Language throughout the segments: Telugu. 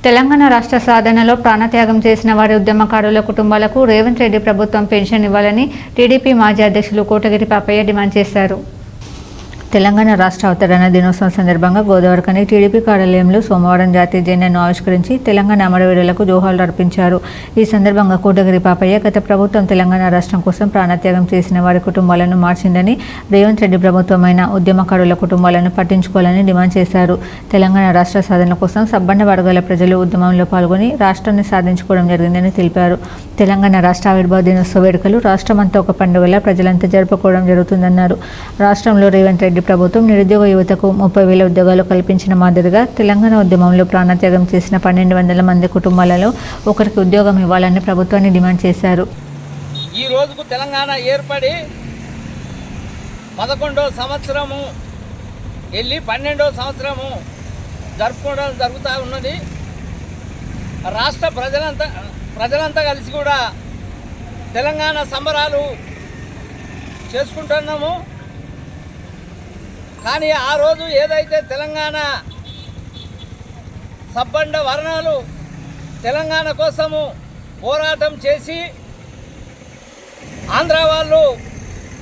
తెలంగాణ రాష్ట్ర సాధనలో ప్రాణత్యాగం చేసిన వారి ఉద్యమకారుల కుటుంబాలకు రేవంత్ రెడ్డి ప్రభుత్వం పెన్షన్ ఇవ్వాలని టీడీపీ మాజీ అధ్యక్షులు కోటగిరి పాపయ్య డిమాండ్ చేశారు. తెలంగాణ రాష్ట్ర అవతరణ దినోత్సవం సందర్భంగా గోదావరిఖని టీడీపీ కార్యాలయంలో సోమవారం జాతీయ జెండాను ఆవిష్కరించి తెలంగాణ అమరవీరులకు జోహార్లు అర్పించారు. ఈ సందర్భంగా కోటగిరి పాపయ్య గత ప్రభుత్వం తెలంగాణ రాష్ట్రం కోసం ప్రాణత్యాగం చేసిన వారి కుటుంబాలను మార్చిందని, రేవంత్ రెడ్డి ప్రభుత్వమైన ఉద్యమకారుల కుటుంబాలను పట్టించుకోవాలని డిమాండ్ చేశారు. తెలంగాణ రాష్ట్ర సాధన కోసం సబ్బండ వర్గాల ప్రజలు ఉద్యమంలో పాల్గొని రాష్ట్రాన్ని సాధించుకోవడం జరిగిందని తెలిపారు. తెలంగాణ రాష్ట్ర ఆవిర్భావ దినోత్సవ వేడుకలు రాష్ట్రమంతా ఒక పండుగలా ప్రజలంతా జరుపుకోవడం జరుగుతుందన్నారు. రాష్ట్రంలో రేవంత్ రెడ్డి ప్రభుత్వం నిరుద్యోగ యువతకు 30,000 ఉద్యోగాలు కల్పించిన మాదిరిగా తెలంగాణ ఉద్యమంలో ప్రాణత్యాగం చేసిన 1,200 మంది కుటుంబాలలో ఒకరికి ఉద్యోగం ఇవ్వాలని ప్రభుత్వాన్ని డిమాండ్ చేశారు. ఈ రోజుకు తెలంగాణ ఏర్పడి 11వ సంవత్సరము వెళ్ళి 12వ సంవత్సరము జరుపుకోవడం జరుగుతూ ఉన్నది. రాష్ట్ర ప్రజలంతా కలిసి కూడా తెలంగాణ సంబరాలు చేసుకుంటున్నాము. కానీ ఆ రోజు ఏదైతే తెలంగాణ సబ్బండ వర్ణాలు తెలంగాణ కోసము పోరాటం చేసి ఆంధ్ర వాళ్ళు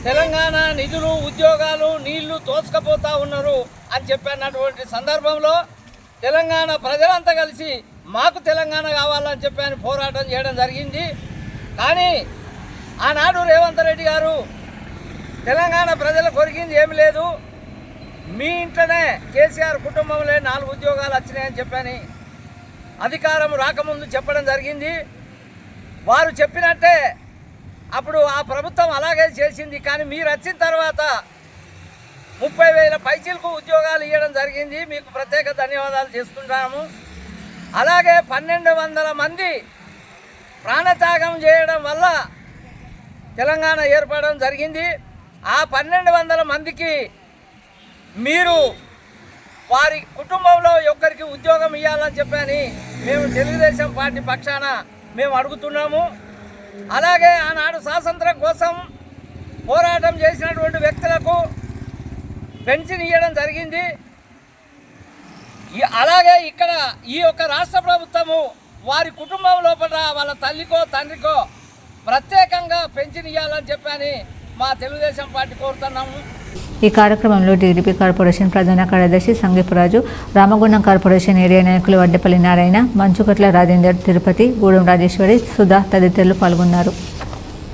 తెలంగాణ నిధులు, ఉద్యోగాలు, నీళ్లు తోసుకపోతూ ఉన్నారు అని చెప్పినటువంటి సందర్భంలో తెలంగాణ ప్రజలంతా కలిసి మాకు తెలంగాణ కావాలని చెప్పి పోరాటం చేయడం జరిగింది. కానీ ఆనాడు రేవంత్ రెడ్డి గారు తెలంగాణ ప్రజలు కొరిగింది ఏమి లేదు, మీ ఇంట్లోనే కేసీఆర్ కుటుంబంలో 4 ఉద్యోగాలు వచ్చినాయని చెప్పని అధికారం రాకముందు చెప్పడం జరిగింది. వారు చెప్పినట్టే అప్పుడు ఆ ప్రభుత్వం అలాగే చేసింది. కానీ మీరు వచ్చిన తర్వాత 30,000 పైచీలకు ఉద్యోగాలు ఇవ్వడం జరిగింది. మీకు ప్రత్యేక ధన్యవాదాలు చేస్తున్నాము. అలాగే 1,200 మంది ప్రాణత్యాగం చేయడం వల్ల తెలంగాణ ఏర్పడడం జరిగింది. ఆ 1,200 మందికి మీరు వారి కుటుంబంలో ఒక్కరికి ఉద్యోగం ఇవ్వాలని చెప్పని మేము తెలుగుదేశం పార్టీ పక్షాన మేము అడుగుతున్నాము. అలాగే ఆనాడు స్వాతంత్రం కోసం పోరాటం చేసినటువంటి వ్యక్తులకు పెన్షన్ ఇవ్వడం జరిగింది. అలాగే ఇక్కడ ఈ యొక్క రాష్ట్ర ప్రభుత్వము వారి కుటుంబం లోపల వాళ్ళ తల్లికో తండ్రికో ప్రత్యేకంగా పెన్షన్ ఇవ్వాలని చెప్పని మా తెలుగుదేశం పార్టీ కోరుతున్నాము. ఈ కార్యక్రమంలో టీడీపీ కార్పొరేషన్ ప్రధాన కార్యదర్శి సంగీపురాజు, రామగుండం కార్పొరేషన్ ఏరియా నాయకులు వడ్డేపల్లి నారాయణ, మంచుకట్ల రాజేందర్, తిరుపతి, గూడెం రాజేశ్వరి, సుధా తదితరులు పాల్గొన్నారు.